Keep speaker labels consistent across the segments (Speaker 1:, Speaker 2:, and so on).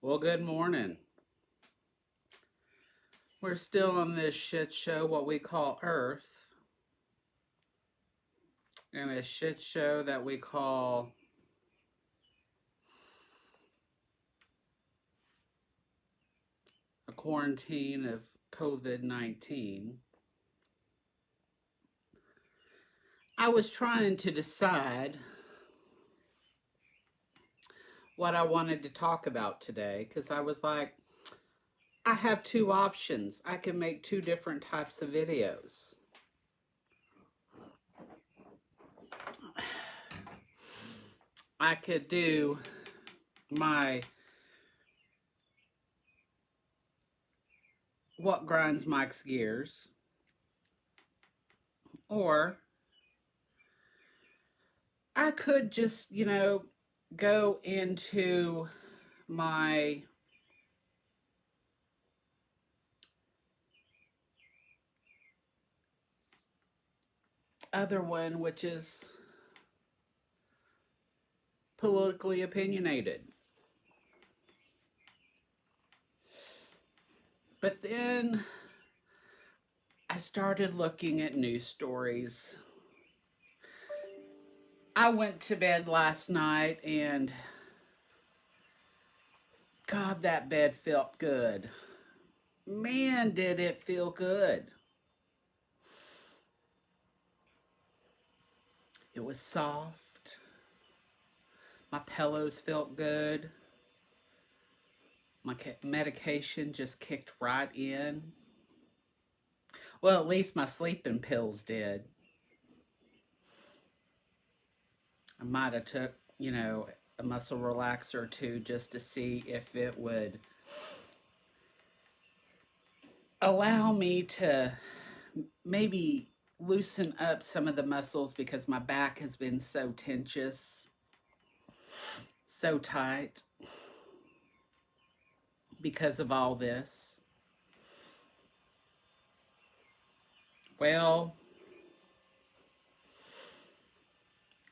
Speaker 1: Well, good morning. We're still on this shit show, what we call Earth, and a shit show that we call a quarantine of COVID-19. I was trying to decide what I wanted to talk about today because I was like, I have two options. I can make two different types of videos. I could do my what grinds Mike's gears, or I could just, go into my other one, which is politically opinionated. But then I started looking at news stories. I went to bed last night and God, that bed felt good. Man, did it feel good. It was soft. My pillows felt good. My medication just kicked right in. Well, at least my sleeping pills did. I might have took, a muscle relaxer or two just to see if it would allow me to maybe loosen up some of the muscles because my back has been so tense, so tight because of all this. Well,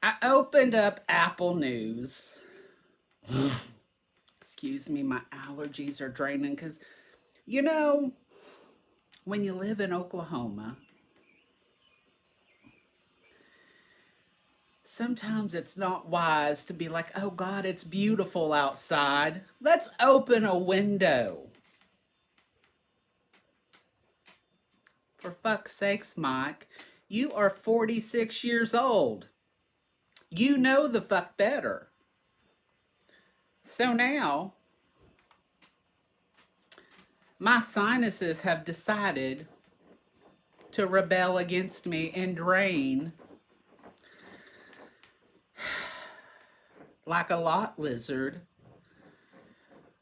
Speaker 1: I opened up Apple News. Excuse me, my allergies are draining because, when you live in Oklahoma, sometimes it's not wise to be like, oh God, it's beautiful outside. Let's open a window. For fuck's sakes, Mike, you are 46 years old. You know the fuck better. So now, my sinuses have decided to rebel against me and drain like a lot lizard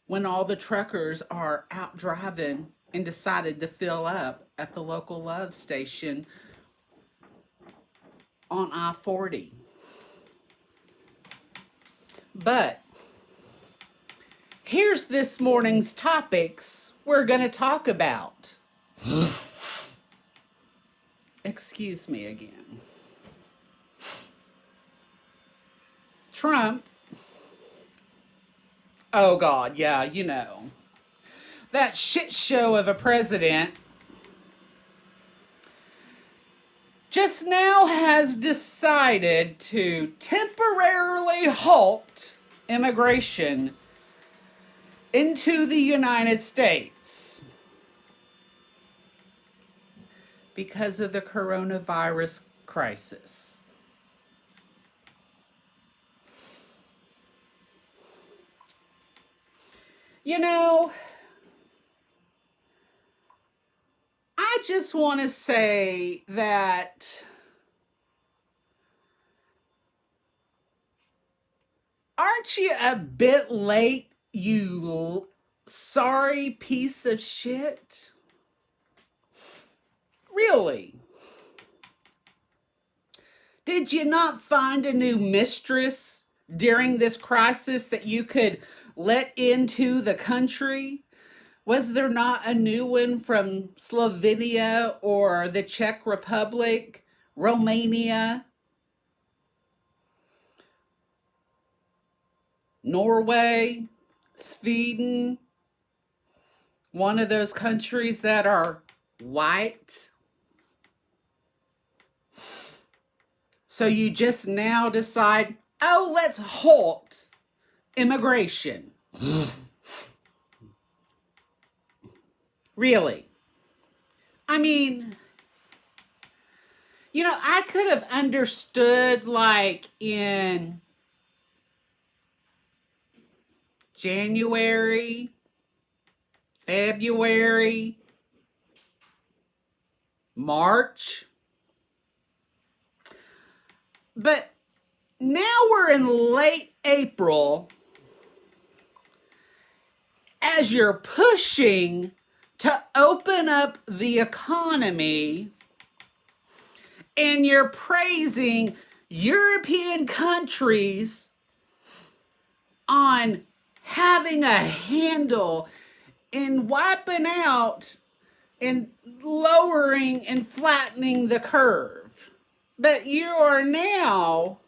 Speaker 1: when all the truckers are out driving and decided to fill up at the local love station on I-40. But here's this morning's topics we're going to talk about. Excuse me again. Trump. Oh God, yeah, that shit show of a president just now has decided to temporarily halt immigration into the United States because of the coronavirus crisis. I just want to say that aren't you a bit late, you sorry piece of shit? Really? Did you not find a new mistress during this crisis that you could let into the country? Was there not a new one from Slovenia or the Czech Republic, Romania? Norway, Sweden, one of those countries that are white. So you just now decide, oh, let's halt immigration. Really? I mean, I could have understood like in January, February, March. But now we're in late April as you're pushing to open up the economy and you're praising European countries on having a handle in wiping out and lowering and flattening the curve. But you are now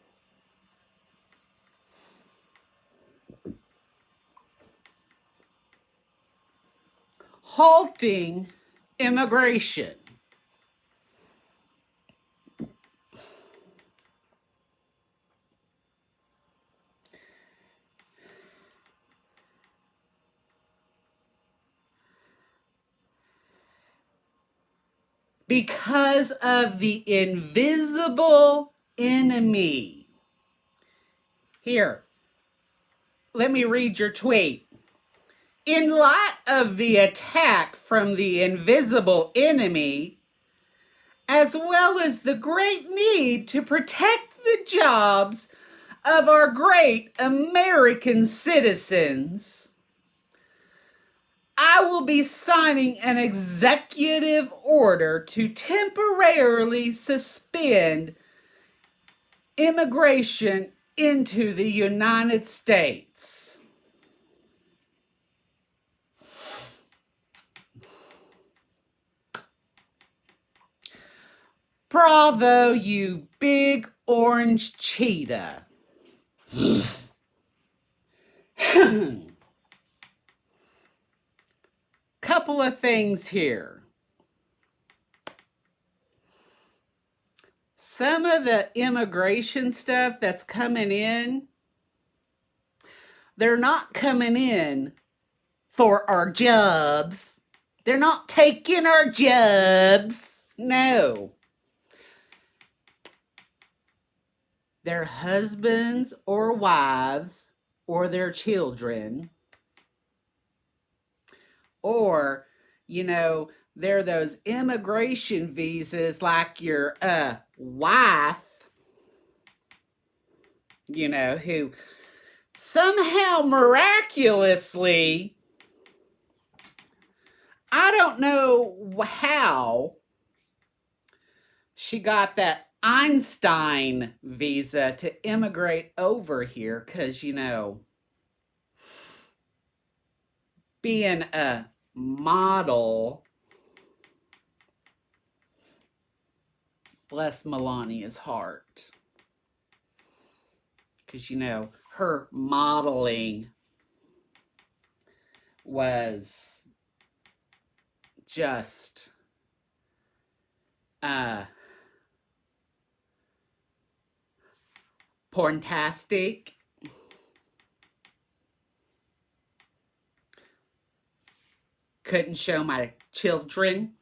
Speaker 1: halting immigration. Because of the invisible enemy. Here, let me read your tweet. In light of the attack from the invisible enemy, as well as the great need to protect the jobs of our great American citizens, I will be signing an executive order to temporarily suspend immigration into the United States. Bravo, you big orange cheetah. Couple of things here. Some of the immigration stuff that's coming in, they're not coming in for our jobs. They're not taking our jobs. No. Their husbands or wives or their children. Or, they're those immigration visas like your wife, who somehow miraculously, I don't know how she got that Einstein visa to immigrate over here because, being a model, bless Melania's heart, because her modeling was just porntastic. Couldn't show my children.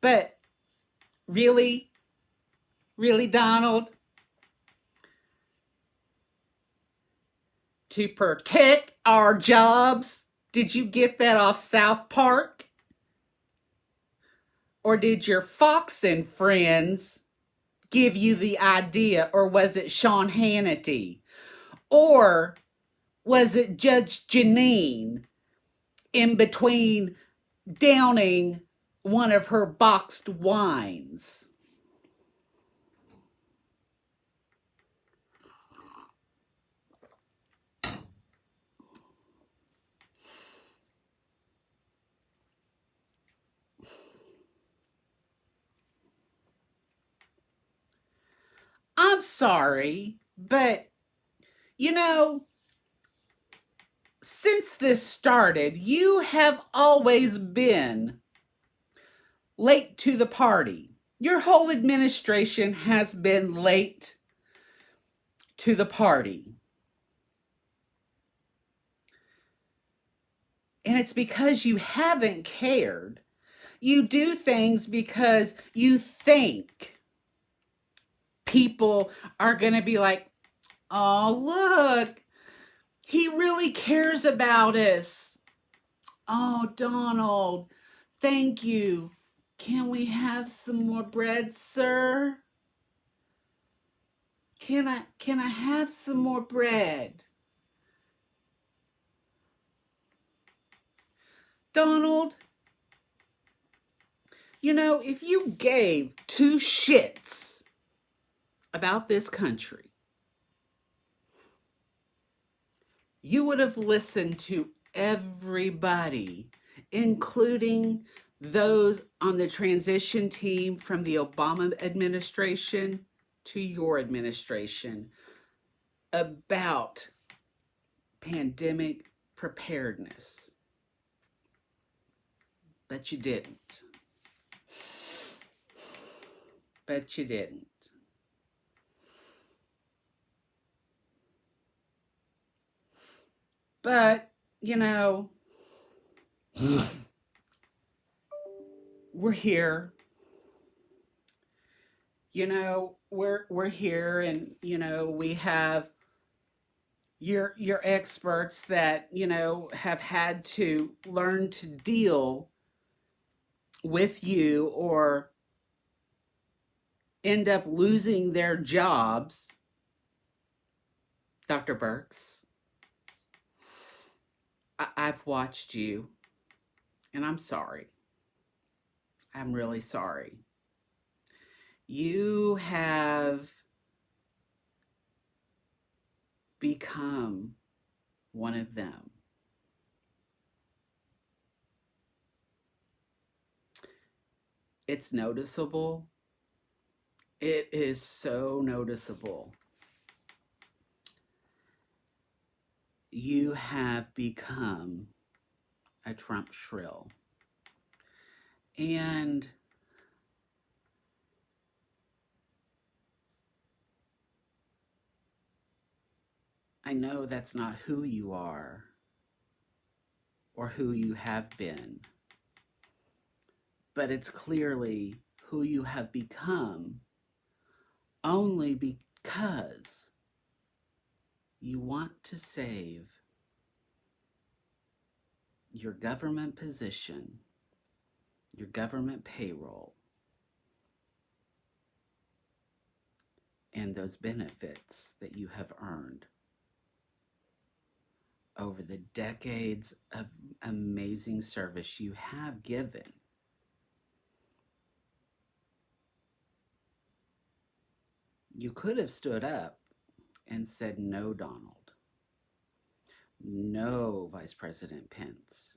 Speaker 1: But really, Donald, to protect our jobs, did you get that off South Park? Or did your Fox and Friends give you the idea? Or was it Sean Hannity? Or was it Judge Janine in between downing one of her boxed wines? I'm sorry, but You know, since this started, you have always been late to the party. Your whole administration has been late to the party. And it's because you haven't cared. You do things because you think people are going to be like, oh, look, he really cares about us. Oh, Donald, thank you. Can we have some more bread, sir? Can I have some more bread? Donald, you know, if you gave two shits about this country, you would have listened to everybody, including those on the transition team from the Obama administration to your administration, about pandemic preparedness. But you didn't. But you didn't. But, you know, we're here. You know, we're here, and you know, we have your experts that, you know, have had to learn to deal with you or end up losing their jobs. Dr. Burks, I've watched you, and I'm sorry. I'm really sorry. You have become one of them. It's noticeable. It is so noticeable. You have become a Trump shrill. And I know that's not who you are or who you have been, but it's clearly who you have become only because you want to save your government position, your government payroll, and those benefits that you have earned over the decades of amazing service you have given. You could have stood up and said, no, Donald. No, Vice President Pence.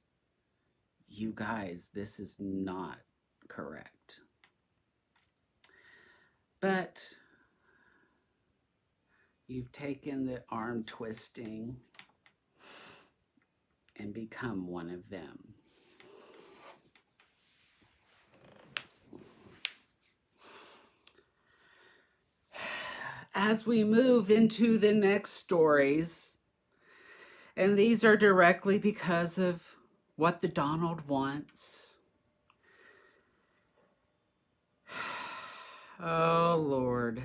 Speaker 1: You guys, this is not correct. But you've taken the arm twisting and become one of them. As we move into the next stories, and these are directly because of what the Donald wants. Oh, Lord.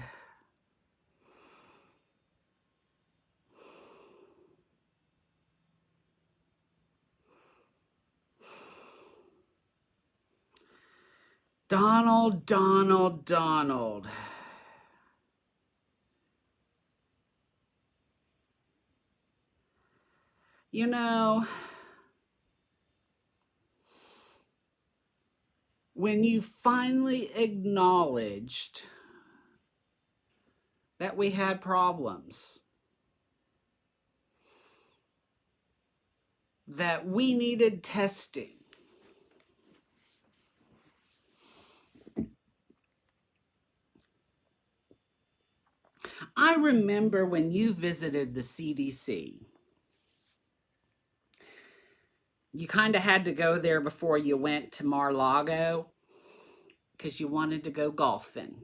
Speaker 1: Donald, Donald, Donald. You know, when you finally acknowledged that we had problems, that we needed testing, I remember when you visited the CDC, you kind of had to go there before you went to Mar-a-Lago because you wanted to go golfing.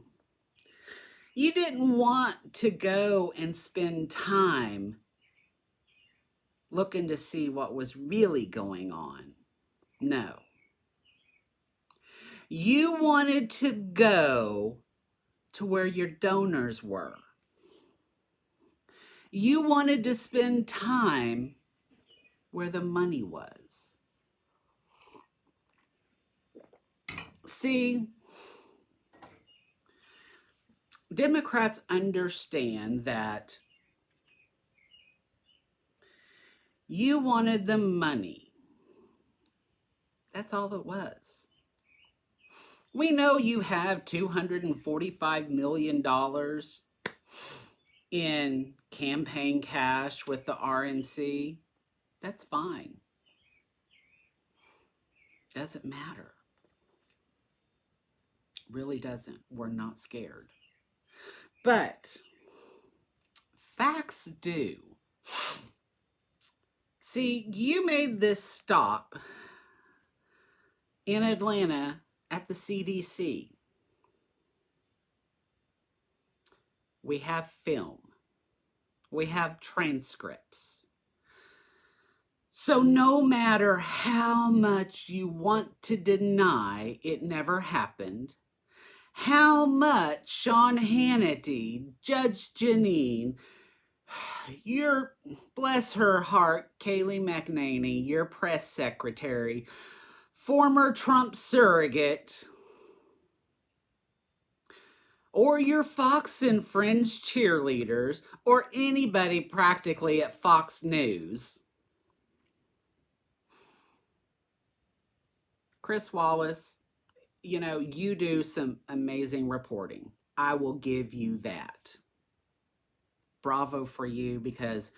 Speaker 1: You didn't want to go and spend time looking to see what was really going on. No. You wanted to go to where your donors were. You wanted to spend time where the money was. See, Democrats understand that you wanted the money. That's all it was. We know you have $245 million in campaign cash with the RNC. That's fine. Doesn't matter. Really doesn't. We're not scared. But facts do. See, you made this stop in Atlanta at the CDC. We have film. We have transcripts. So no matter how much you want to deny it never happened, how much Sean Hannity, Judge Janine, your, bless her heart, Kayleigh McEnany, your press secretary, former Trump surrogate, or your Fox and Friends cheerleaders, or anybody practically at Fox News, Chris Wallace, you do some amazing reporting. I will give you that. Bravo for you, because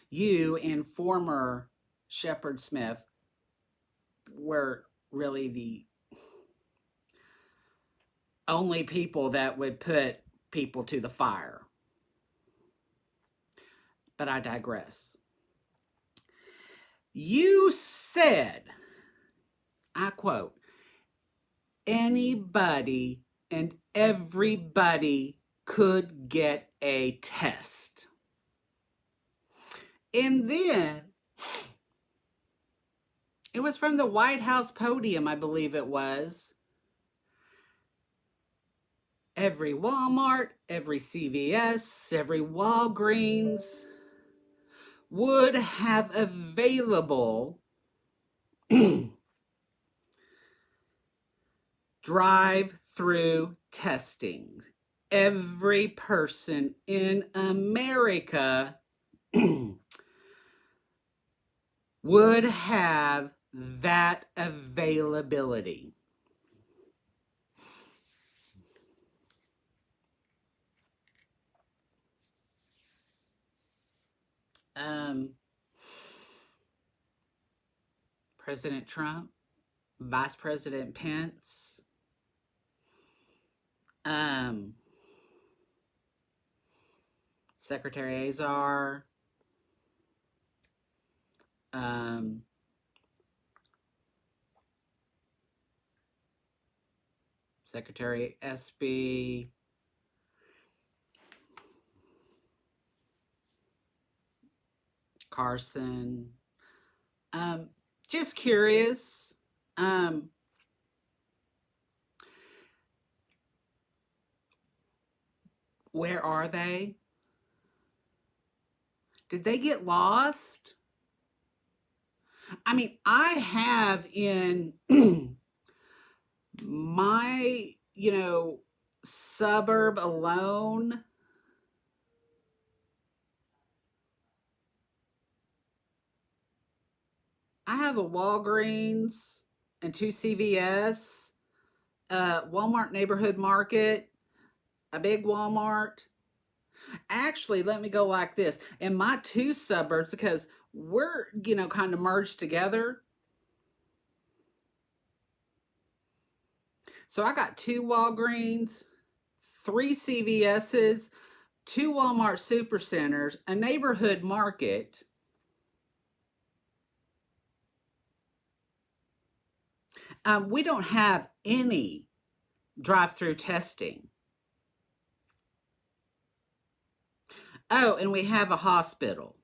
Speaker 1: you and former Shepard Smith were really the only people that would put people to the fire. But I digress. You said, I quote, anybody and everybody could get a test. And then it was from the White House podium, I believe it was. Every Walmart, every CVS, every Walgreens would have available drive-through testing. Every person in America would have that availability. President Trump, Vice President Pence, Secretary Azar, Secretary SB, Carson. Just curious. Where are they? Did they get lost? I mean, I have in my, suburb alone, I have a Walgreens and 2 CVS, Walmart Neighborhood Market, a big Walmart. Actually, let me go like this. In my 2 suburbs, because we're, kind of merged together. So I got 2 Walgreens, 3 CVS's, 2 Walmart supercenters, a neighborhood market. We don't have any drive-through testing. Oh, and we have a hospital.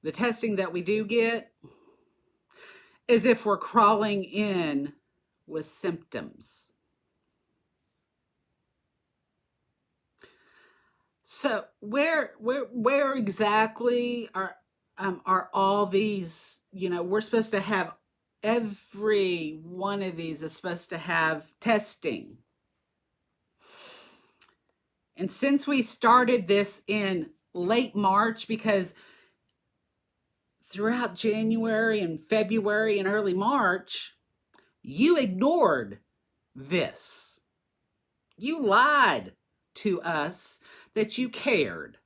Speaker 1: The testing that we do get is if we're crawling in with symptoms. So where exactly are all these? We're supposed to have, every one of these is supposed to have testing. And since we started this in late March, because throughout January and February and early March, you ignored this. You lied to us that you cared.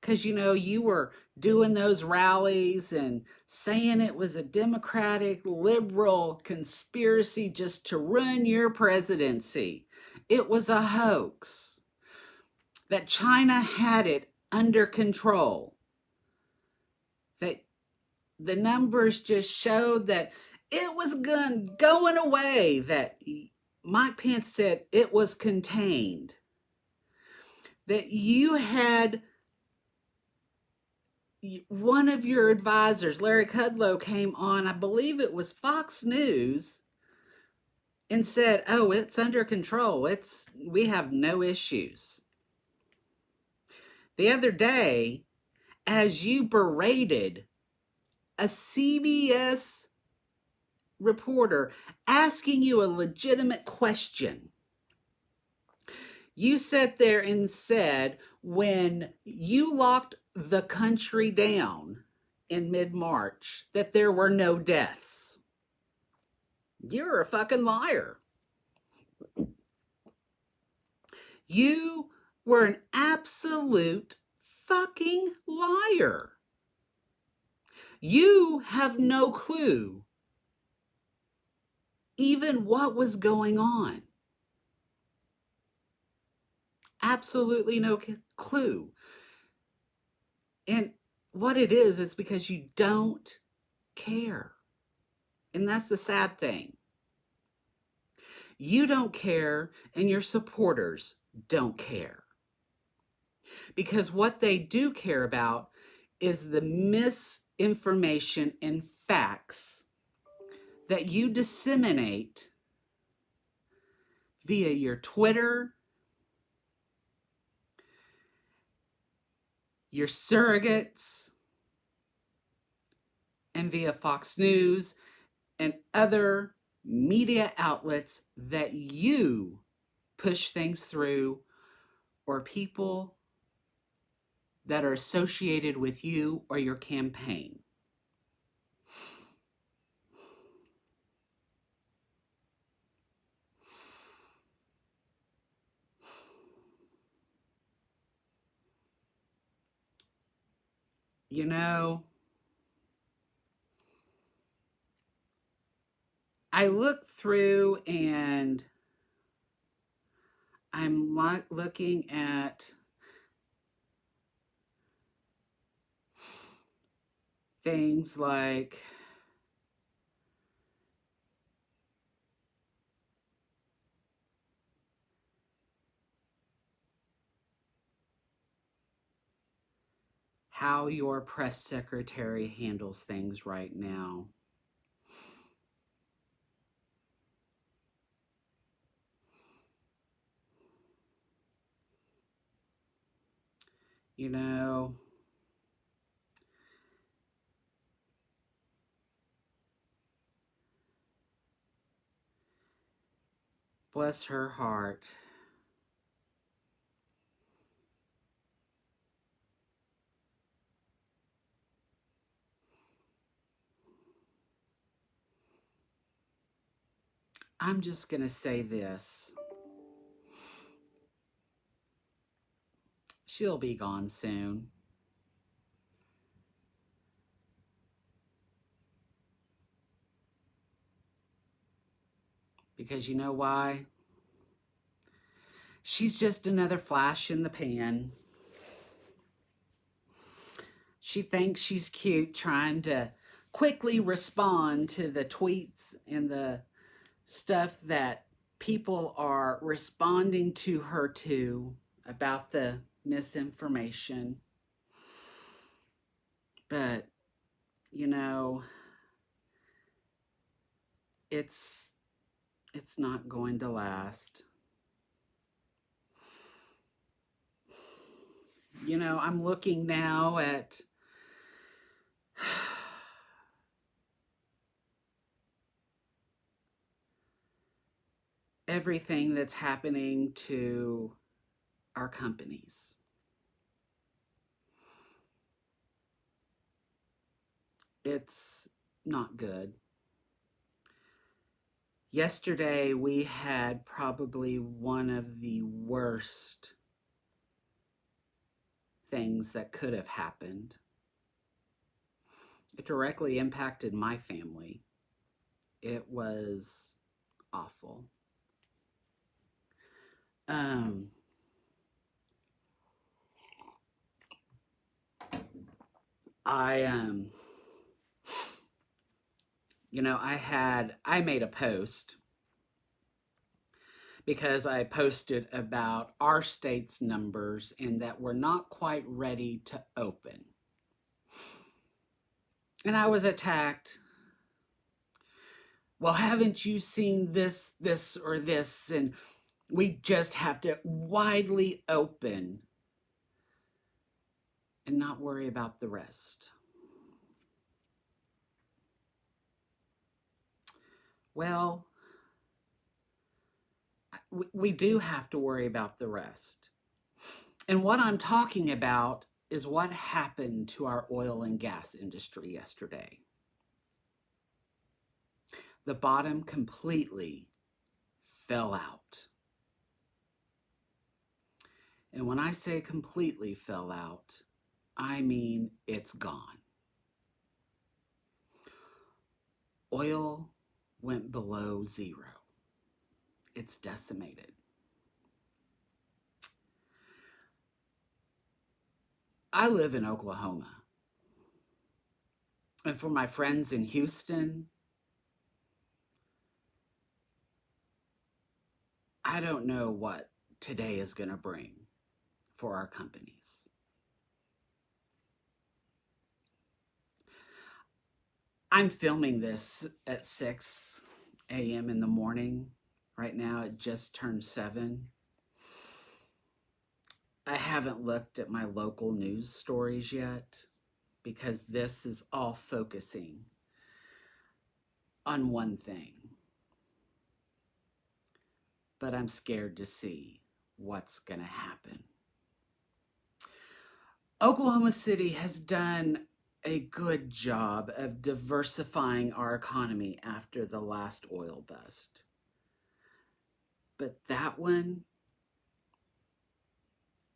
Speaker 1: Because, you were doing those rallies and saying it was a Democratic, liberal conspiracy just to ruin your presidency. It was a hoax. That China had it under control. That the numbers just showed that it was going away. That Mike Pence said it was contained. That you had one of your advisors, Larry Kudlow, came on, I believe it was Fox News, and said, oh, it's under control. We have no issues. The other day, as you berated a CBS reporter asking you a legitimate question, you sat there and said, when you locked the country down in mid-March, that there were no deaths. You're a fucking liar. You were an absolute fucking liar. You have no clue even what was going on. Absolutely no clue. And what it is because you don't care. And that's the sad thing. You don't care, and your supporters don't care. Because what they do care about is the misinformation and facts that you disseminate via your Twitter, your surrogates, and via Fox News and other media outlets that you push things through, or people that are associated with you or your campaign. I look through and I'm looking at things like how your press secretary handles things right now. Bless her heart. I'm just going to say this. She'll be gone soon. Because you know why? She's just another flash in the pan. She thinks she's cute trying to quickly respond to the tweets and the stuff that people are responding to her to about the misinformation. But, you know, it's not going to last. You know, I'm looking now at everything that's happening to our companies. It's not good. Yesterday, we had probably one of the worst things that could have happened. It directly impacted my family. It was awful. I you know, I made a post because I posted about our state's numbers and that we're not quite ready to open. And I was attacked. Well, haven't you seen this, or this? And we just have to widely open and not worry about the rest. Well, we do have to worry about the rest. And what I'm talking about is what happened to our oil and gas industry yesterday. The bottom completely fell out. And when I say completely fell out, I mean it's gone. Oil went below zero. It's decimated. I live in Oklahoma. And for my friends in Houston, I don't know what today is going to bring for our companies. I'm filming this at 6 a.m. in the morning. Right now, it just turned 7. I haven't looked at my local news stories yet because this is all focusing on one thing. But I'm scared to see what's going to happen. Oklahoma City has done a good job of diversifying our economy after the last oil bust. But that one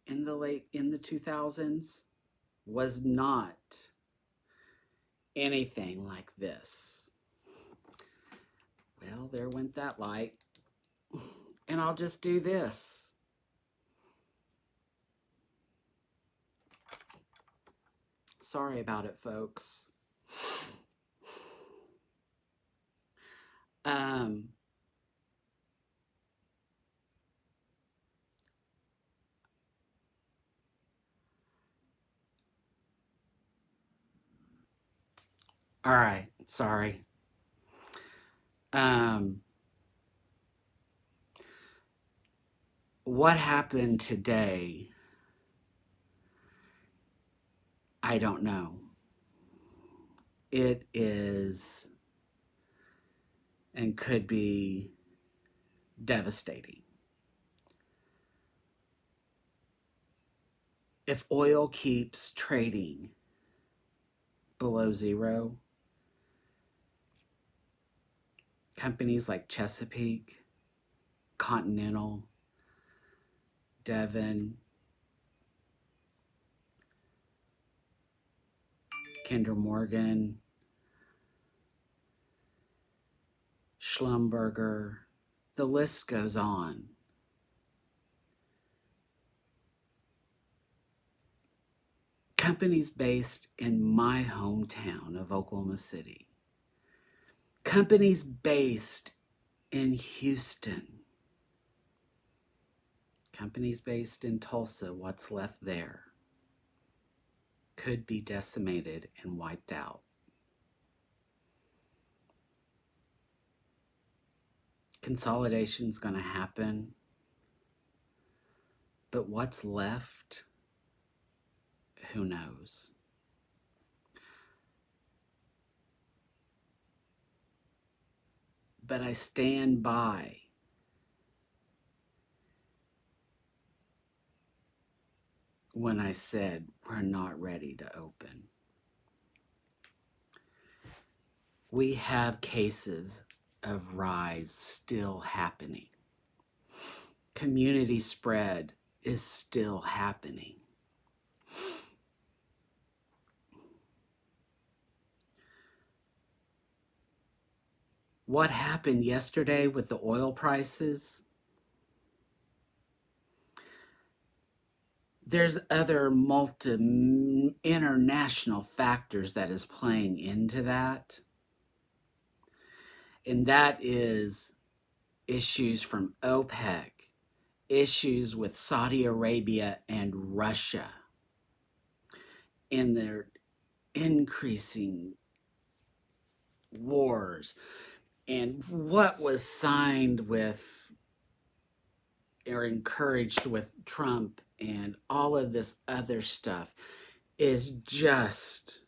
Speaker 1: in the 2000s was not anything like this. Well, there went that light. And I'll just do this. Sorry about it, folks. All right, sorry. What happened today? I don't know. It is and could be devastating. If oil keeps trading below zero, companies like Chesapeake, Continental, Devon, Kinder Morgan, Schlumberger, The list goes on. Companies based in my hometown of Oklahoma City. Companies based in Houston. Companies based in Tulsa, what's left there, could be decimated and wiped out. Consolidation's going to happen, but what's left, who knows? But I stand by when I said we're not ready to open. We have cases of rise still happening. Community spread is still happening. What happened yesterday with the oil prices? There's other international factors that is playing into that. And that is issues from OPEC, issues with Saudi Arabia and Russia in their increasing wars. And what was signed with or encouraged with Trump and all of this other stuff is just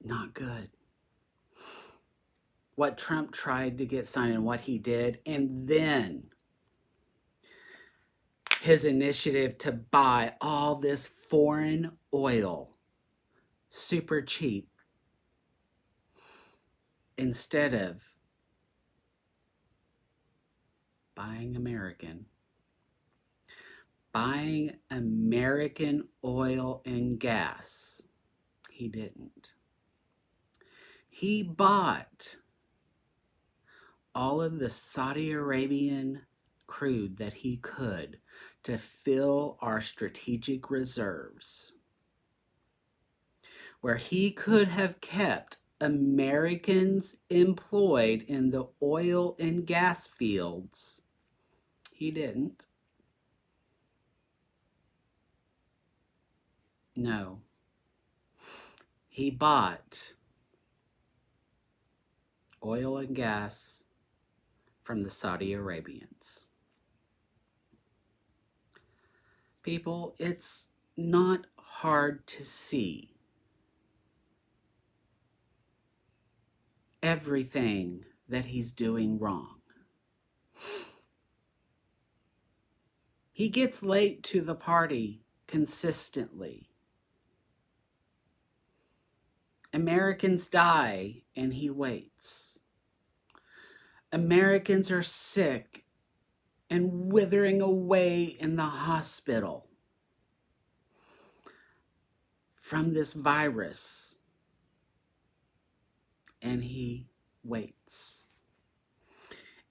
Speaker 1: not good. What Trump tried to get signed and what he did, and then his initiative to buy all this foreign oil super cheap instead of buying American oil and gas. He didn't. He bought all of the Saudi Arabian crude that he could to fill our strategic reserves, where he could have kept Americans employed in the oil and gas fields. He didn't. No. He bought oil and gas from the Saudi Arabians. People, it's not hard to see everything that he's doing wrong. He gets late to the party consistently. Americans die and he waits. Americans are sick and withering away in the hospital from this virus, and he waits.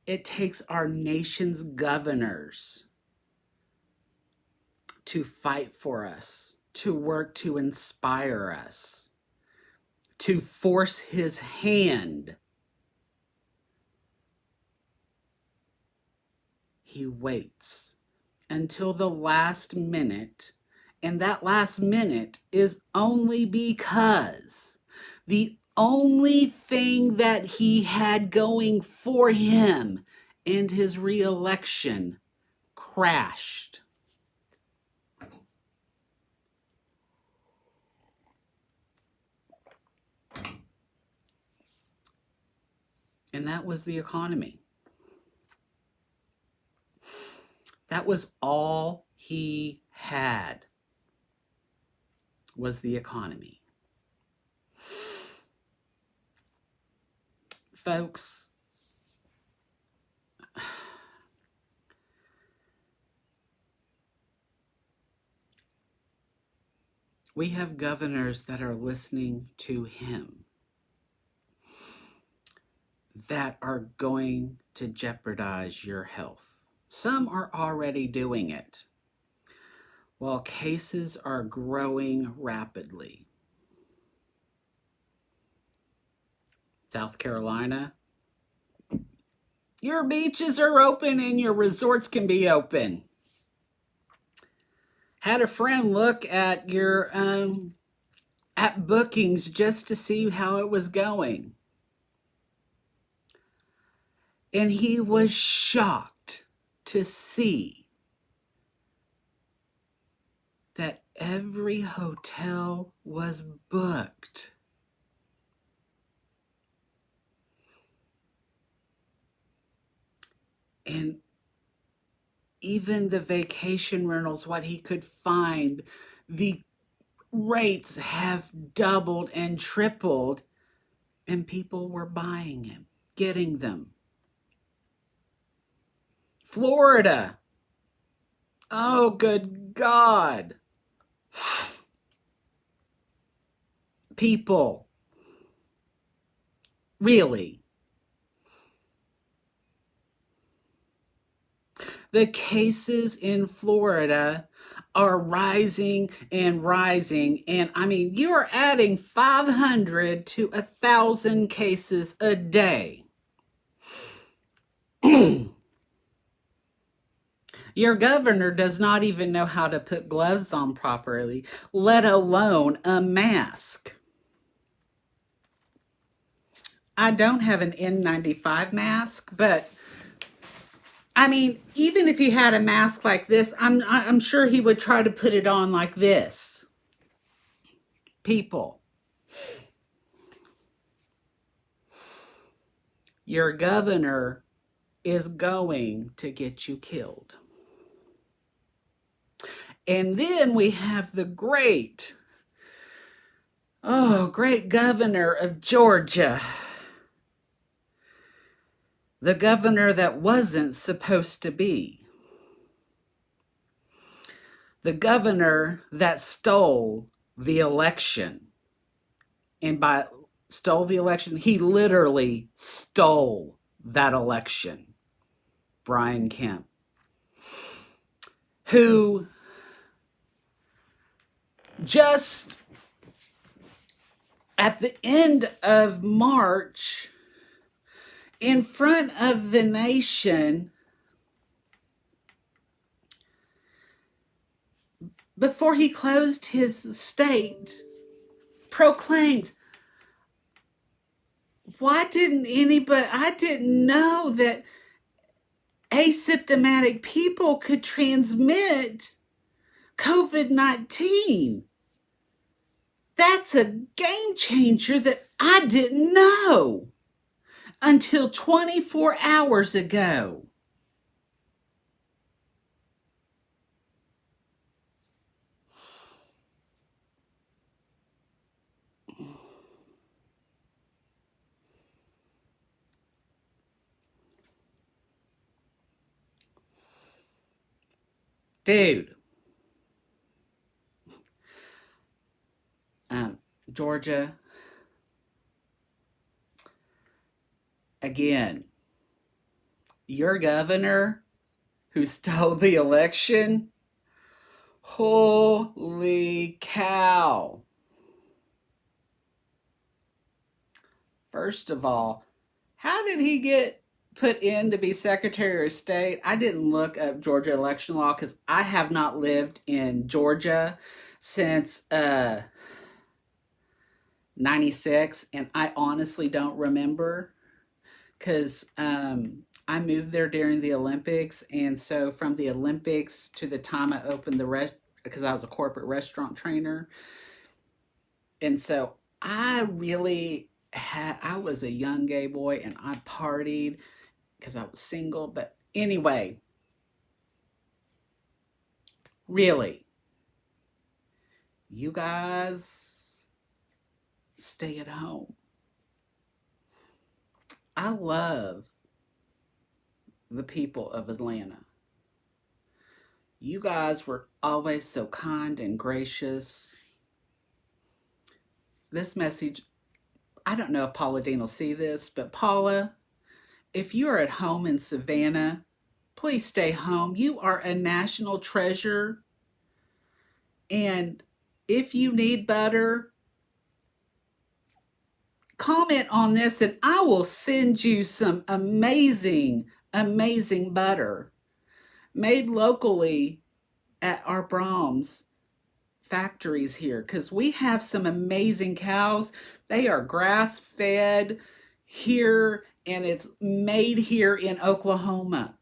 Speaker 1: It takes our nation's governors to fight for us, to work to inspire us, to force his hand. He waits until the last minute, and that last minute is only because the only thing that he had going for him and his re-election crashed. And that was the economy. That was all he had, was the economy. Folks, we have governors that are listening to him. that are going to jeopardize your health. Some are already doing it, while cases are growing rapidly. South Carolina, your beaches are open and your resorts can be open. Had a friend look at your at bookings just to see how it was going. And he was shocked to see that every hotel was booked. And even the vacation rentals, what he could find, the rates have doubled and tripled, and people were buying them, getting them. Florida. Oh, good God. People. Really. The cases in Florida are rising and rising. And I mean, you are adding 500 to 1,000 cases a day. Your governor does not even know how to put gloves on properly, let alone a mask. I don't have an N95 mask, but I mean, even if he had a mask like this, I'm sure he would try to put it on like this. People, your governor is going to get you killed. And then we have the great governor of Georgia. The governor that wasn't supposed to be. The governor that stole the election. And by stole the election, he literally stole that election. Brian Kemp, who just at the end of March, in front of the nation, before he closed his state, proclaimed, I didn't know that asymptomatic people could transmit COVID-19. That's a game changer that I didn't know until 24 hours ago. Dude. Georgia, again, your governor who stole the election, holy cow. First of all, how did he get put in to be Secretary of State? I didn't look up Georgia election law because I have not lived in Georgia since 96, and I honestly don't remember because I moved there during the Olympics, and so from the Olympics to the time I opened because I was a corporate restaurant trainer, and so I was a young gay boy and I partied because I was single. But anyway, really, you guys stay at home. I love the people of Atlanta. You guys were always so kind and gracious. This message, I don't know if Paula Dean will see this, but Paula, if you're at home in Savannah, please stay home. You are a national treasure. And if you need butter, comment on this and I will send you some amazing, amazing butter made locally at our Brahms factories here because we have some amazing cows. They are grass fed here and it's made here in Oklahoma.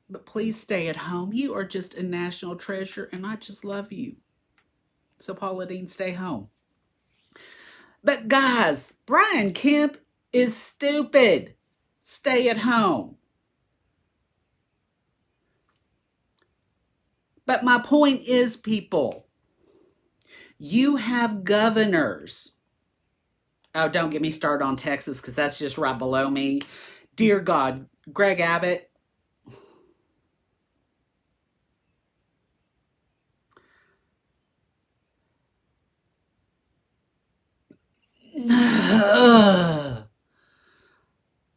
Speaker 1: But please stay at home. You are just a national treasure and I just love you. So, Paula Deen, stay home. But guys, Brian Kemp is stupid. Stay at home. But my point is, people, you have governors. Oh, don't get me started on Texas because that's just right below me. Dear God, Greg Abbott.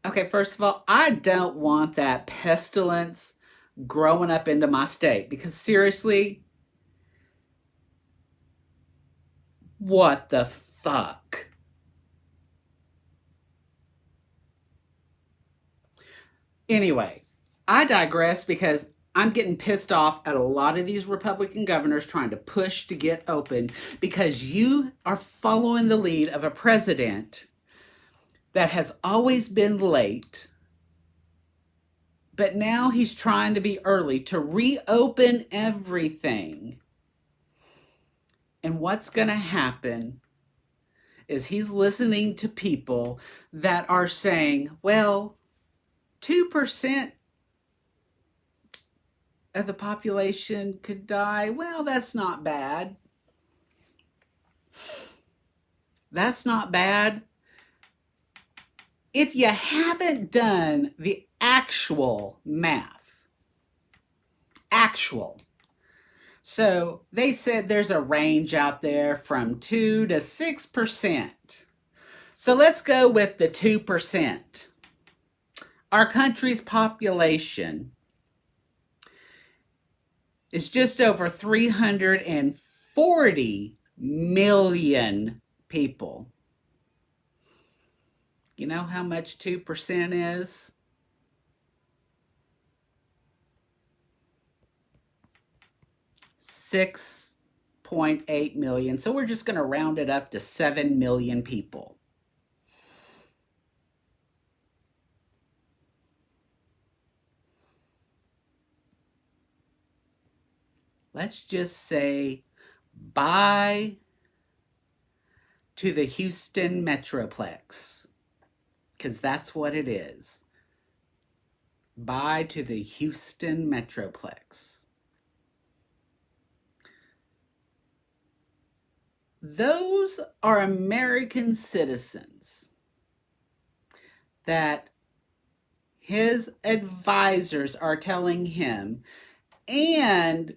Speaker 1: Okay, first of all, I don't want that pestilence growing up into my state because seriously, what the fuck? Anyway, I digress because I'm getting pissed off at a lot of these Republican governors trying to push to get open because you are following the lead of a president that has always been late, but now he's trying to be early to reopen everything. And what's going to happen is he's listening to people that are saying, well, 2% of the population could die. Well, that's not bad. That's not bad. If you haven't done the actual math, so they said there's a range out there from 2 to 6%. So let's go with the 2%. Our country's population is just over 340 million people. You know how much 2% is? 6.8 million. So we're just going to round it up to 7 million people. Let's just say bye to the Houston Metroplex, because that's what it is. Bye to the Houston Metroplex. Those are American citizens that his advisors are telling him and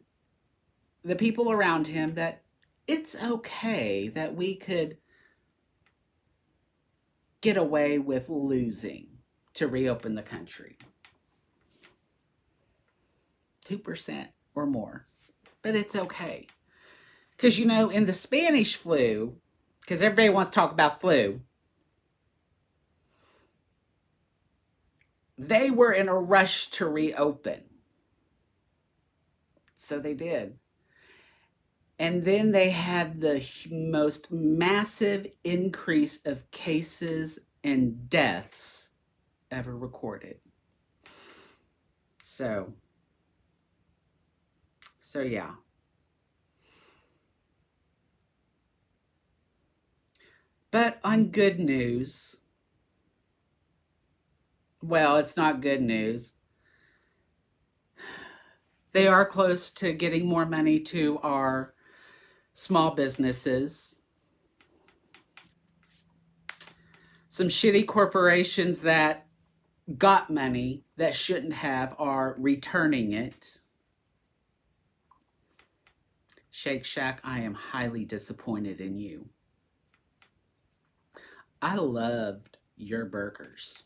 Speaker 1: the people around him that it's okay that we could get away with losing to reopen the country. 2% or more. But it's okay. Because, you know, in the Spanish flu, because everybody wants to talk about flu, they were in a rush to reopen. So they did. And then they had the most massive increase of cases and deaths ever recorded. So yeah. But on good news, well, it's not good news. They are close to getting more money to our small businesses. Some shitty corporations that got money that shouldn't have are returning it. Shake Shack, I am highly disappointed in you. I loved your burgers.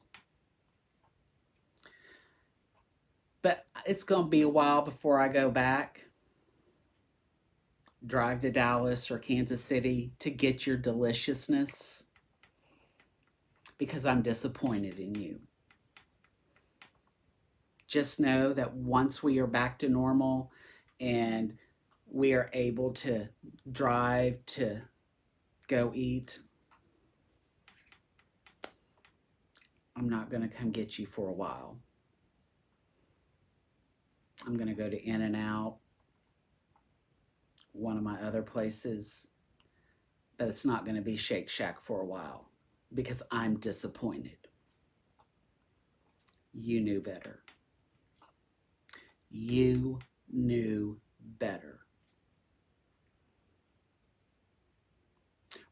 Speaker 1: It's going to be a while before I go back, drive to Dallas or Kansas City to get your deliciousness because I'm disappointed in you. Just know that once we are back to normal and we are able to drive to go eat, I'm not going to come get you for a while. I'm going to go to In-N-Out, one of my other places, but it's not going to be Shake Shack for a while because I'm disappointed. You knew better. You knew better.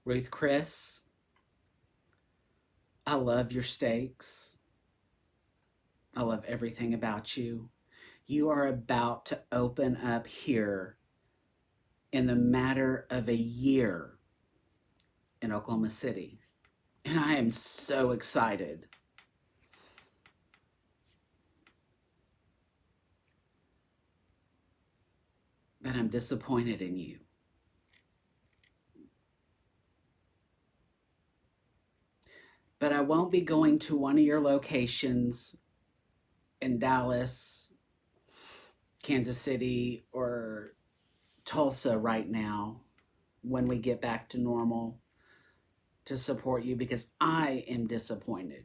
Speaker 1: Ruth Chris, I love your steaks. I love everything about you. You are about to open up here in the matter of a year in Oklahoma City. And I am so excited. But I'm disappointed in you. But I won't be going to one of your locations in Dallas, Kansas City, or Tulsa right now when we get back to normal to support you because I am disappointed.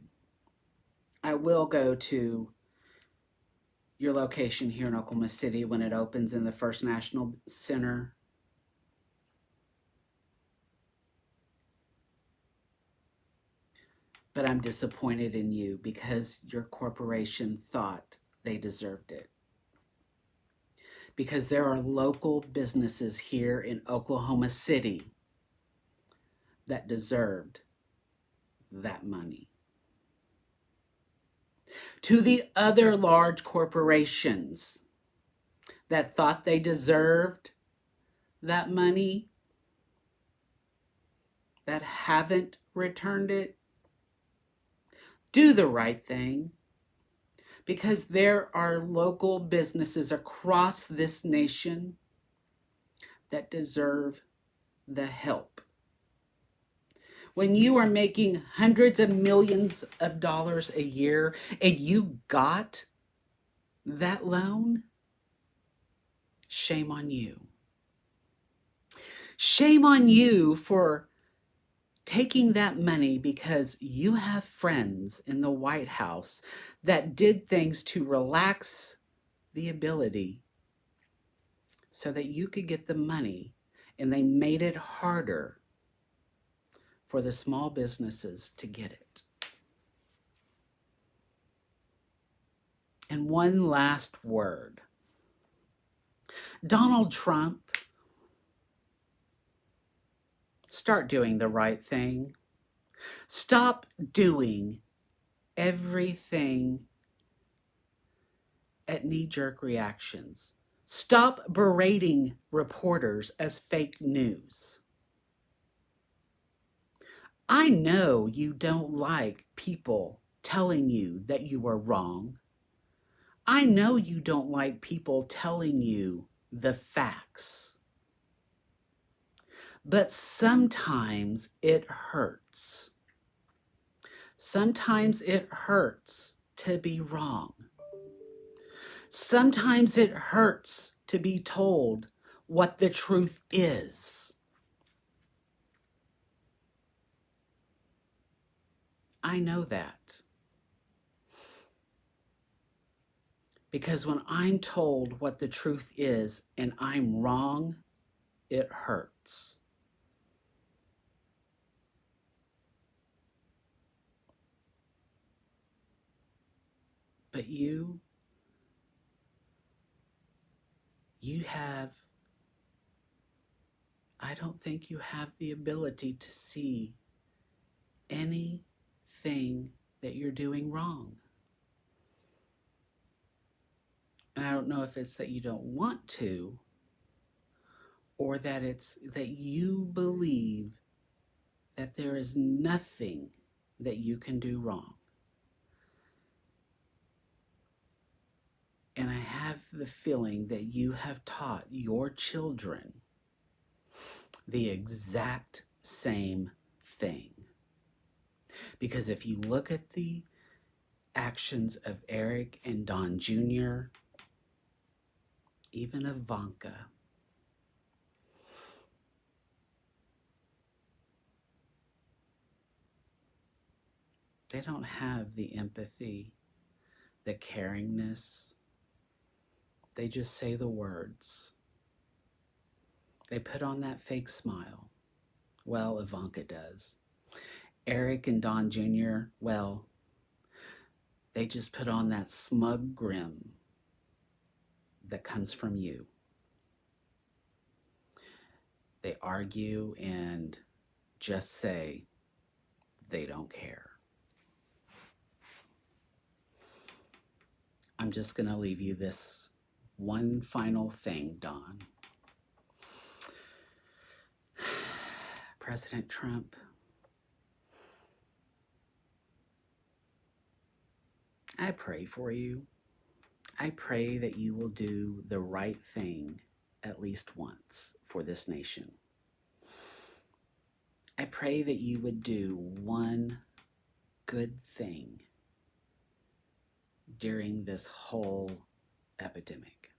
Speaker 1: I will go to your location here in Oklahoma City when it opens in the First National Center. But I'm disappointed in you because your corporation thought they deserved it. Because there are local businesses here in Oklahoma City that deserved that money. To the other large corporations that thought they deserved that money, that haven't returned it, do the right thing. Because there are local businesses across this nation that deserve the help. When you are making hundreds of millions of dollars a year and you got that loan, shame on you. Shame on you for taking that money because you have friends in the White House that did things to relax the ability so that you could get the money, and they made it harder for the small businesses to get it. And one last word. Donald Trump, start doing the right thing. Stop doing everything at knee-jerk reactions. Stop berating reporters as fake news. I know you don't like people telling you that you are wrong. I know you don't like people telling you the facts. But sometimes it hurts. Sometimes it hurts to be wrong. Sometimes it hurts to be told what the truth is. I know that. Because when I'm told what the truth is and I'm wrong, it hurts. But you have, I don't think you have the ability to see anything that you're doing wrong. And I don't know if it's that you don't want to, or that it's that you believe that there is nothing that you can do wrong. And I have the feeling that you have taught your children the exact same thing. Because if you look at the actions of Eric and Don Jr., even Ivanka, they don't have the empathy, the caringness. They just say the words. They put on that fake smile. Well, Ivanka does. Eric and Don Jr., well, they just put on that smug grin that comes from you. They argue and just say they don't care. I'm just going to leave you this one final thing, Don. President Trump, I pray for you. I pray that you will do the right thing at least once for this nation. I pray that you would do one good thing during this whole epidemic.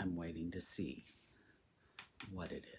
Speaker 1: I'm waiting to see what it is.